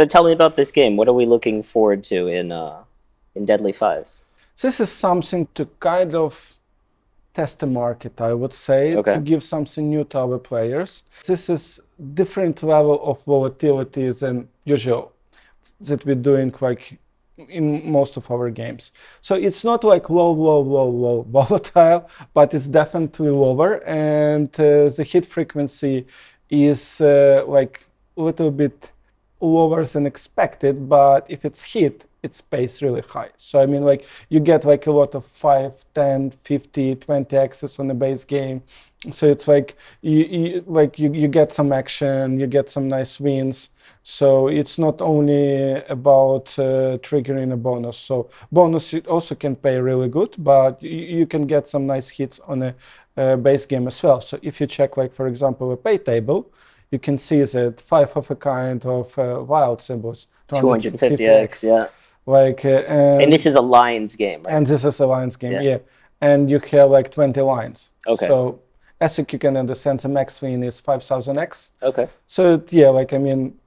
So tell me about this game. What are we looking forward to in Deadly Five? This is something to kind of test the market, I would say, to Okay. give something new to our players. This is different level of volatility than usual that we're doing like in most of our games. So it's not like low volatile, but it's definitely lower, and the hit frequency is like a little bit lower than expected, but if it's hit, it pays really high. So I mean, like you get like a lot of 5, 10, 50, 20 access on the base game. So it's like you get some action, you get some nice wins. So it's not only about triggering a bonus. So bonus also can pay really good, but you can get some nice hits on a base game as well. So if you check, like for example, a pay table, you can see that 5 of a kind of wild symbols, 250x, yeah. like And this is a lines game, right? and this is a lines game, Yeah. yeah. And you have like 20 lines. Okay. So as you can understand, the max win is 5000x. Okay. So yeah, like I mean,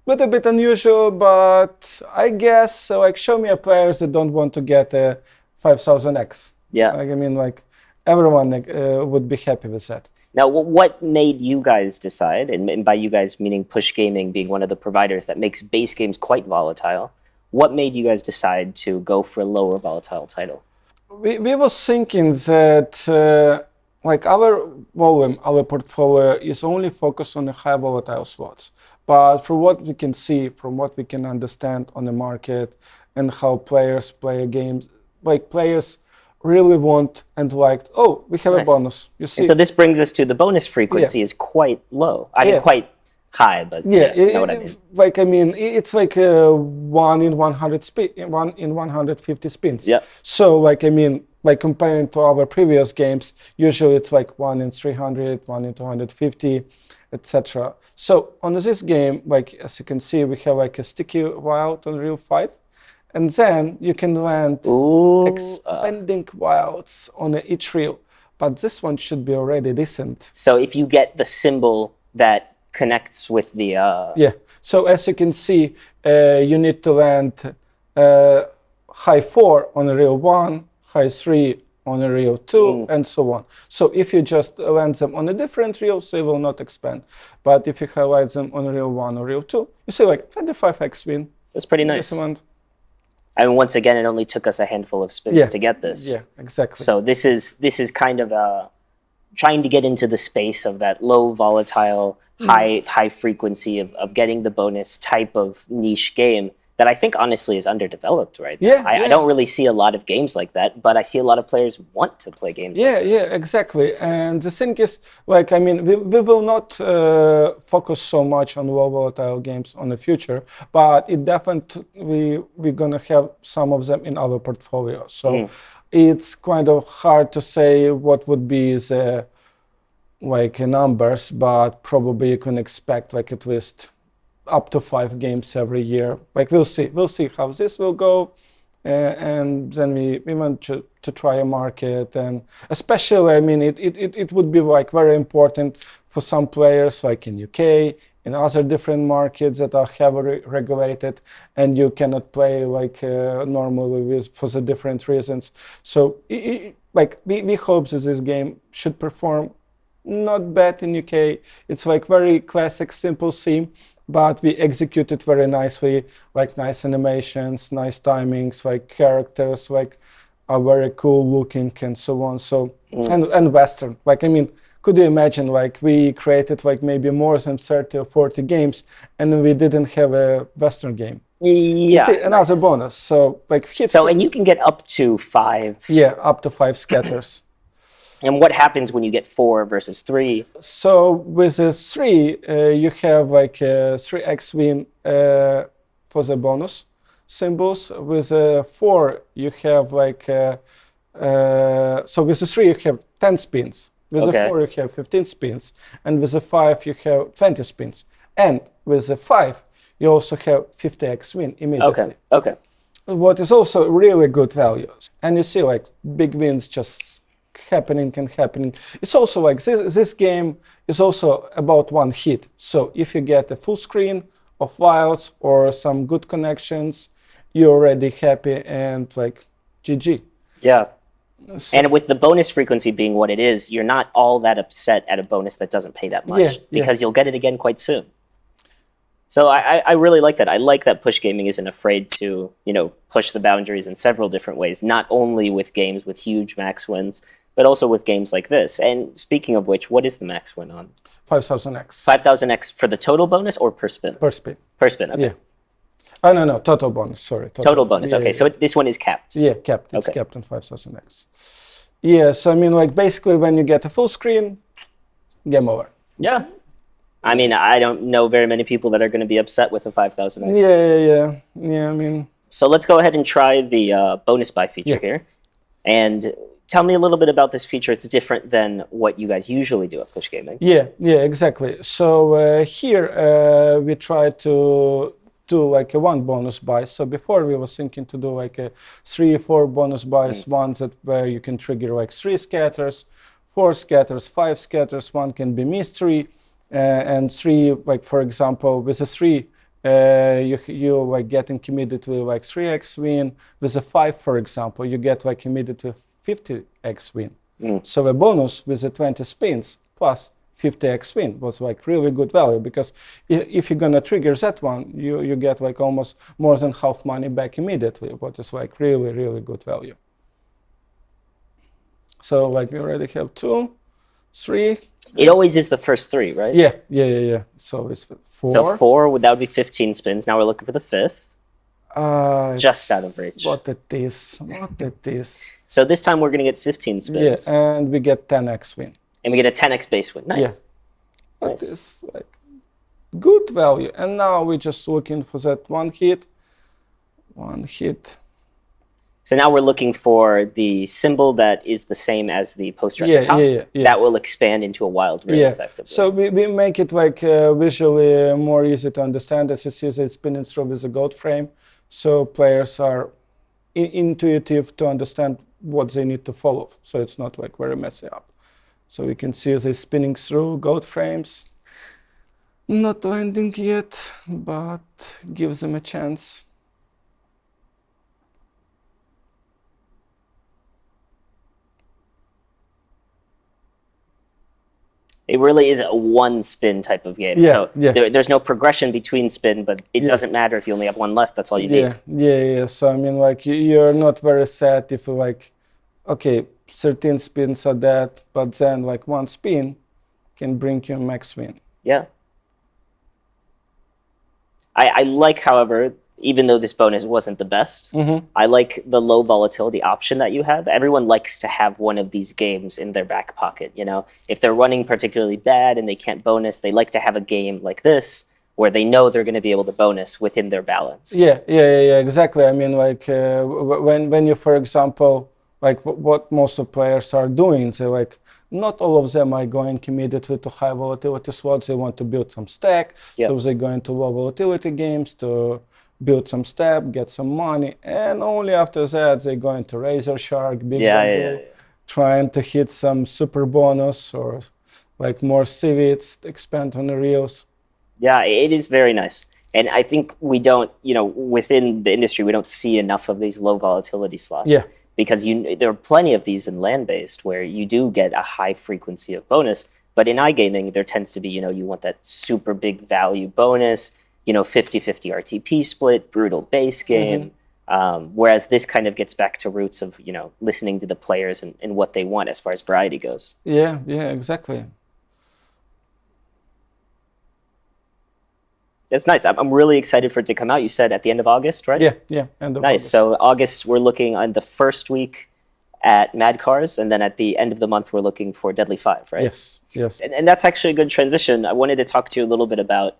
little bit unusual, but I guess like show me a players that don't want to get a 5000x. Yeah. Like I mean, like everyone would be happy with that. Now, what made you guys decide, and by you guys meaning Push Gaming being one of the providers that makes base games quite volatile, what made you guys decide to go for a lower volatile title? We was thinking that like our volume, our portfolio is only focused on the high volatile slots. But from what we can see, from what we can understand on the market and how players play games, like players really want and liked, oh, we have a Nice. bonus. You see? And so this brings us to the bonus frequency is quite low. I mean, Yeah. quite high, but Yeah, you know what I mean. like I mean, it's like 1 in 100 1 in 150 spins. Yeah. So like I mean, like comparing to our previous games, usually it's like 1 in 300, 1 in 250, etc. So on this game, like as you can see, we have like a sticky wild on reel 5, and then you can land Ooh, expanding wilds on each reel. But this one should be already decent. so if you get the symbol that connects with the Yeah. So as you can see, you need to land high 4 on a reel 1, high 3 on a reel 2, and so on. So if you just land them on a different reels, they will not expand. But if you highlight them on reel 1 or reel 2, you see like 25x win. that's pretty nice. This one. I mean, once again, it only took us a handful of spins to get this. Yeah, exactly. So this is kind of trying to get into the space of that low volatile, high frequency of getting the bonus type of niche game that I think honestly is underdeveloped right now. I don't really see a lot of games like that, but I see a lot of players want to play games like that. Yeah, exactly. And the thing is, like, I mean, we will not focus so much on low volatile games on the future, but it definitely we're gonna have some of them in our portfolio. So it's kind of hard to say what would be the like numbers, but probably you can expect like at least up to 5 games every year. Like we'll see how this will go, and then we want to try a market, and especially I mean it would be like very important for some players like in UK, in other different markets that are heavily regulated, and you cannot play like normally with for the different reasons. So like we hope that this game should perform not bad in UK. It's like very classic, simple theme, but we execute it very nicely, like nice animations, nice timings, like characters like are very cool looking and so on. So and Western. Like I mean, could you imagine like we created like maybe more than 30 or 40 games and we didn't have a Western game? Yeah. See, another bonus. So like and you can get up to 5. Yeah, up to 5 scatters. And what happens when you get 4 versus 3? So with the 3, you have like a 3x win for the bonus symbols. With the 4, you have like so with the 3 you have 10 spins. With the 4 you have 15 spins, and with the 5 you have 20 spins. And with the 5 you also have 50x win immediately. Okay. What is also really good value. And you see like big wins just happening. It's also like this game is also about one hit. So if you get a full screen of files or some good connections, you're already happy and like GG. Yeah. So, And with the bonus frequency being what it is, you're not all that upset at a bonus that doesn't pay that much yeah, because you'll get it again quite soon. So I really like that. I like that Push Gaming isn't afraid to, push the boundaries in several different ways, not only with games with huge max wins, but also with games like this. And speaking of which, what is the max win on? 5000x 5000x for the total bonus or per spin? per spin. Per spin, okay. Yeah. Oh, no, total bonus. Sorry. Total bonus, Yeah, okay. So this one is capped. yeah, capped. It's Okay. capped on 5000x. Yeah, so I mean, like basically when you get a full screen, game over. Yeah. I mean, I don't know very many people that are going to be upset with a 5000x. Yeah. I mean, So let's go ahead and try the bonus buy feature Yeah. here. And tell me a little bit about this feature. It's different than what you guys usually do at Push Gaming. yeah, exactly. So here we try to do like a one bonus buy. So before we was thinking to do like a 3, 4 bonus buys, ones that where you can trigger like 3 scatters, 4 scatters, 5 scatters. One can be mystery, and 3 like for example with a 3. You like getting immediately like 3x win. With a 5, for example, you get like immediately 50x win. So a bonus with the 20 spins plus 50x win was like really good value, because if you're gonna trigger that one, you get like almost more than half money back immediately, what is like really good value. So like we already have 2, 3. It always is the first 3, right? Yeah. So it's 4. So 4, that would be 15 spins. Now we're looking for the 5th. Just out of It's reach. What it is. So this time we're going to get 15 Yeah, spins. and we get 10x win. And we get a 10x base win. Nice. Yeah. That Nice. is like good value. And now we're just looking for that one hit. So now we're looking for the symbol that is the same as the poster at Yeah, the top. yeah. That will expand into a wild really effectively. So we make it like visually more easy to understand. As you see, it's spinning through with a gold frame. So players are intuitive to understand what they need to follow. So it's not like very messy up. So we can see they spinning through gold frames. Not landing yet, but gives them a chance. It really is a one spin type of game. Yeah, so yeah. There's no progression between spin, but it doesn't matter if you only have one left. That's all you need. Yeah. So I mean, like you're not very sad if you like, okay, 13 spins are dead, but then like one spin can bring you a max win. Yeah. I like, however, even though this bonus wasn't the best, I like the low volatility option that you have. Everyone likes to have one of these games in their back pocket. If they're running particularly bad and they can't bonus, they like to have a game like this where they know they're going to be able to bonus within their balance. Yeah, exactly. I mean, like when you, for example, like what most of players are doing, they like not all of them are going immediately to high volatility slots. They want to build some stack, so they're going to low volatility games to build some stack, get some money, and only after that they're going to Razor Shark, Big Bamboo, trying to hit some super bonus or like more civets, expand on the reels. Yeah, it is very nice. And I think we don't, within the industry, we don't see enough of these low volatility slots. Yeah. Because there are plenty of these in land-based where you do get a high frequency of bonus. But in iGaming, there tends to be, you want that super big value bonus, 50-50 RTP split, brutal base game. Whereas this kind of gets back to roots of, listening to the players and what they want as far as variety goes. Yeah, exactly. That's nice. I'm really excited for it to come out. You said at the end of August, right? Yeah, end of nice. August. So August, we're looking on the first week at Mad Cars, and then at the end of the month, we're looking for Deadly 5, right? Yes. And that's actually a good transition. I wanted to talk to you a little bit about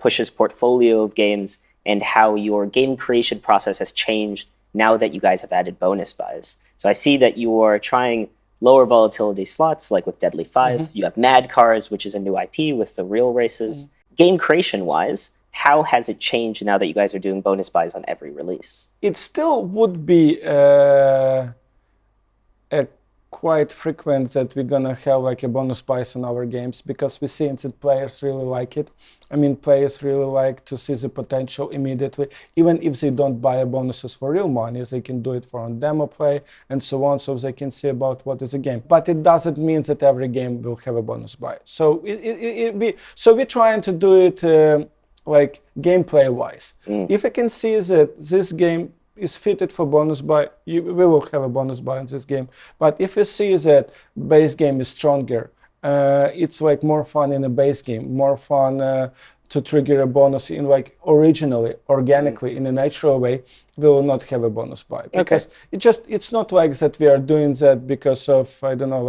Push's portfolio of games and how your game creation process has changed now that you guys have added bonus buys. So I see that you are trying lower volatility slots, like with Deadly 5. You have Mad Cars, which is a new IP with the real races. Game creation-wise, how has it changed now that you guys are doing bonus buys on every release? It still would be a quite frequent that we're gonna have like a bonus buys on our games because we see that players really like it. I mean, players really like to see the potential immediately, even if they don't buy bonuses for real money, they can do it for on demo play and so on, so they can see about what is a game. But it doesn't mean that every game will have a bonus buy. So we're trying to do it like gameplay wise. If I can see that this game is fitted for bonus buy, we will have a bonus buy in this game. But if you see that base game is stronger, it's like more fun in a base game, more fun to trigger a bonus in like originally, organically, in a natural way, we will not have a bonus buy. Because it's not like that we are doing that because of, I don't know,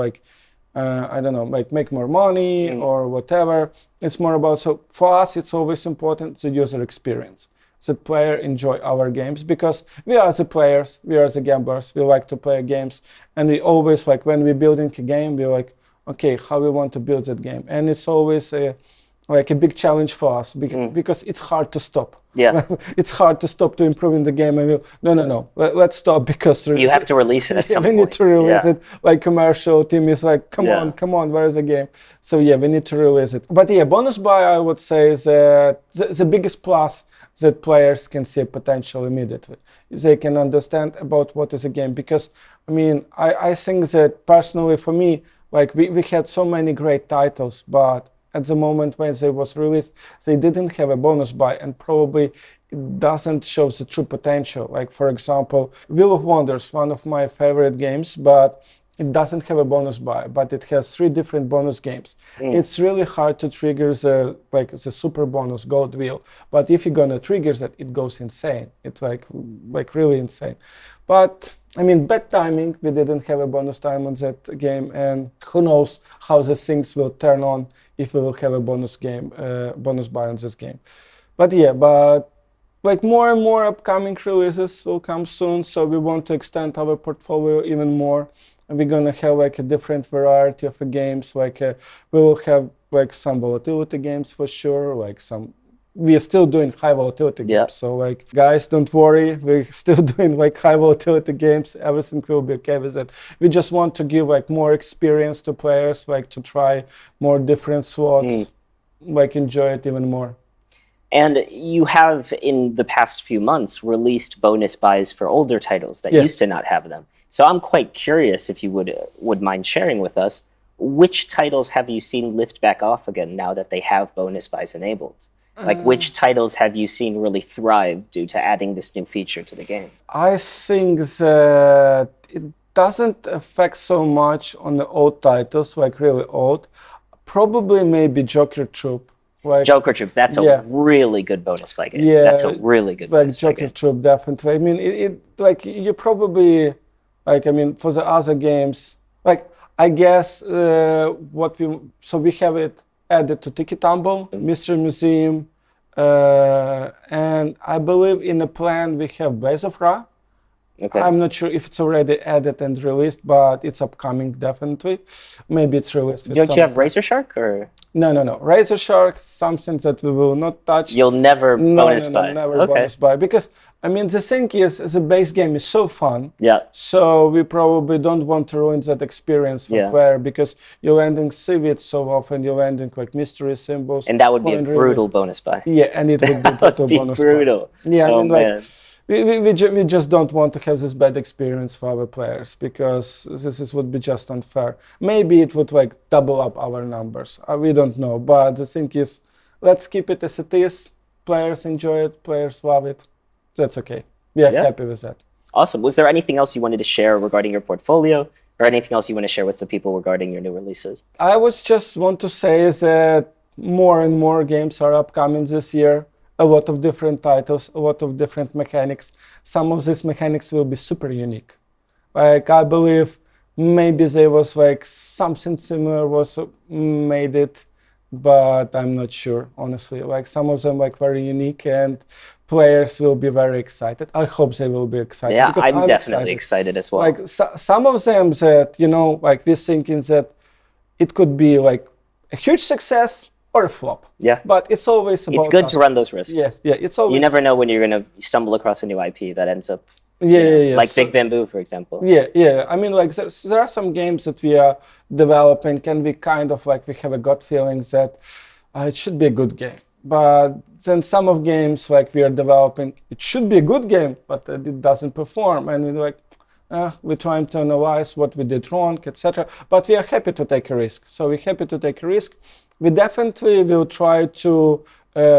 like make more money or whatever. It's more about, so for us, it's always important the user experience. That player enjoy our games because we are the players, we are the gamblers, we like to play games, and we always like when we're building a game, we're like, okay, how we want to build that game, and it's always like a big challenge for us because it's hard to stop. Yeah, it's hard to stop to improving the game, and no, let's stop because you have to release it at some we point. need to release it. Like commercial team is like, come on, where is the game? So yeah, we need to release it. But yeah, bonus buy, I would say, is the biggest plus that players can see potential immediately. They can understand about what is a game because I mean I think that personally for me, like we had so many great titles, but at the moment when they was released, they didn't have a bonus buy, and probably it doesn't show the true potential. Like for example, Wheel of Wonders, one of my favorite games, but it doesn't have a bonus buy, but it has 3 different bonus games. It's really hard to trigger the super bonus gold wheel, but if you're gonna trigger that, it goes insane. It's like really insane. But I mean, bad timing. We didn't have a bonus time on that game, and who knows how the things will turn on if we will have a bonus buy on this game. But yeah, like more and more upcoming releases will come soon, so we want to extend our portfolio even more. And we're gonna have like a different variety of games. Like we will have like some volatility games for sure, like some. We are still doing high volatility games, so like guys, don't worry, we're still doing like high volatility games. Everything will be okay with it. We just want to give like more experience to players, like to try more different slots, like enjoy it even more. And you have in the past few months released bonus buys for older titles that used to not have them. So I'm quite curious if you would mind sharing with us, which titles have you seen lift back off again now that they have bonus buys enabled? Like which titles have you seen really thrive due to adding this new feature to the game? I think that it doesn't affect so much on the old titles, like really old. Probably maybe Joker Troop. Like, Joker Troop, that's a really good bonus buy game. Yeah, that's a really good bonus buy game. Joker Troop, definitely. I mean, it like you probably, like I mean, for the other games, like I guess we have it added to Tiki Tumble, Mystery Museum, and I believe in the plan we have Blaze of Ra. Okay. I'm not sure if it's already added and released, but it's upcoming definitely. Maybe it's released. Don't you have Razor Shark or? No. Razor Shark, something that we will not touch. You'll never bonus buy. Never bonus buy, because I mean the thing is, the base game is so fun. Yeah. So we probably don't want to ruin that experience for player, because you're landing civets so often. You're landing like mystery symbols. And that would be a brutal bonus buy. Yeah, and it would be brutal bonus brutal. Buy. Yeah, I mean like. We just don't want to have this bad experience for our players, because this would be just unfair. Maybe it would like double up our numbers. We don't know, but the thing is, let's keep it as it is. Players enjoy it, players love it. That's okay. We are happy with that. Awesome. Was there anything else you wanted to share regarding your portfolio, or anything else you want to share with the people regarding your new releases? I would just want to say that more and more games are upcoming this year. A lot of different titles, a lot of different mechanics. Some of these mechanics will be super unique. Like I believe maybe there was like something similar was made it, but I'm not sure, honestly. Like some of them like very unique, and players will be very excited. I hope they will be excited. Yeah, I'm definitely excited as well. Like some of them that, like we're thinking that it could be like a huge success or a flop. Yeah. But it's always about It's good to run those risks. Yeah, it's always... You never know when you're going to stumble across a new IP that ends up Yeah. like So, Big Bamboo, for example. yeah. I mean, like there are some games that we are developing, and we kind of like we have a gut feeling that it should be a good game. But then some of games like we are developing, it should be a good game, but it doesn't perform, and we're like, we're trying to analyze what we did wrong, etc. But we are happy to take a risk. So we're happy to take a risk. We definitely will try to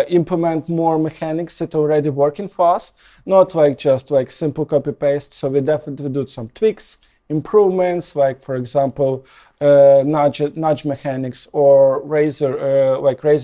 implement more mechanics that are already working for us, not like just like simple copy paste. So we definitely do some tweaks, improvements, like for example, nudge mechanics or razor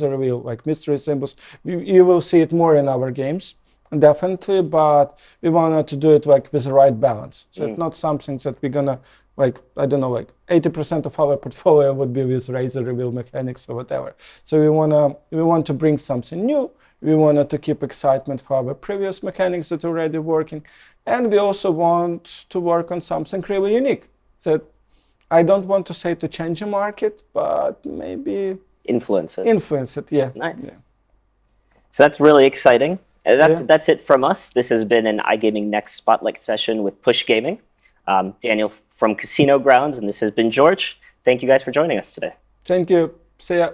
reveal, like mystery symbols. You will see it more in our games, definitely, but we wanted to do it like with the right balance. So it's not something that we're gonna like, I don't know, like 80% of our portfolio would be with razor reveal mechanics or whatever. So we want to bring something new. We wanted to keep excitement for our previous mechanics that are already working, and we also want to work on something really unique. That I don't want to say to change the market, but maybe Influence it. influence it. Yeah. Nice. Yeah. So that's really exciting. Yeah. That's it from us. This has been an iGaming Next Spotlight session with Push Gaming. Daniel from Casino Grounds, and this has been George. Thank you guys for joining us today. Thank you. See ya.